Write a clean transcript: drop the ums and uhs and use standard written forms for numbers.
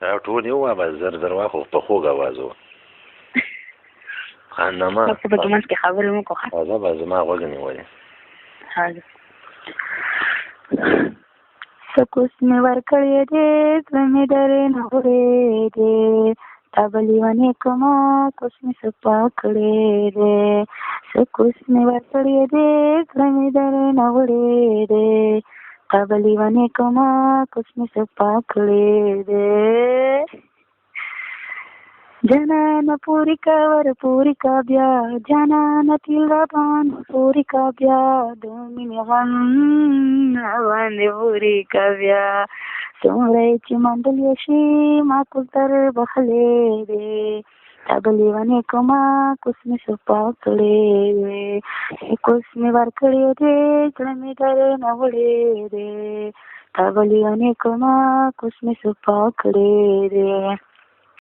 دا ټول یو آواز زر زر واخو په خوږ آواز و خانما په دمنځ کې خبرې مو کوه دا به زما غوږ نیولې سکوس مې ورکړی دی زړه مې درې نه وړی دی تا به لیونې کومه کوس مې صفا کړی دی سکوس مې ورکړی دی زړه مې درې نه وړی دی تا به لیونې کومه کوس مې صفا کړی دی جانانه پوری کا ور پوری کا بیا جانانه تیل را باندې پوری کا بیا د مینې غم باندې پوری کا بیا څومره چې منډلې شي ما کوتر بخلې دی تا به لیونې کومه کوس مې صفا کړی دی کوس مې ورکړی دی زړه مې درې نه وړی دی تا به لیونې کومه کوس مې صفا کړی دی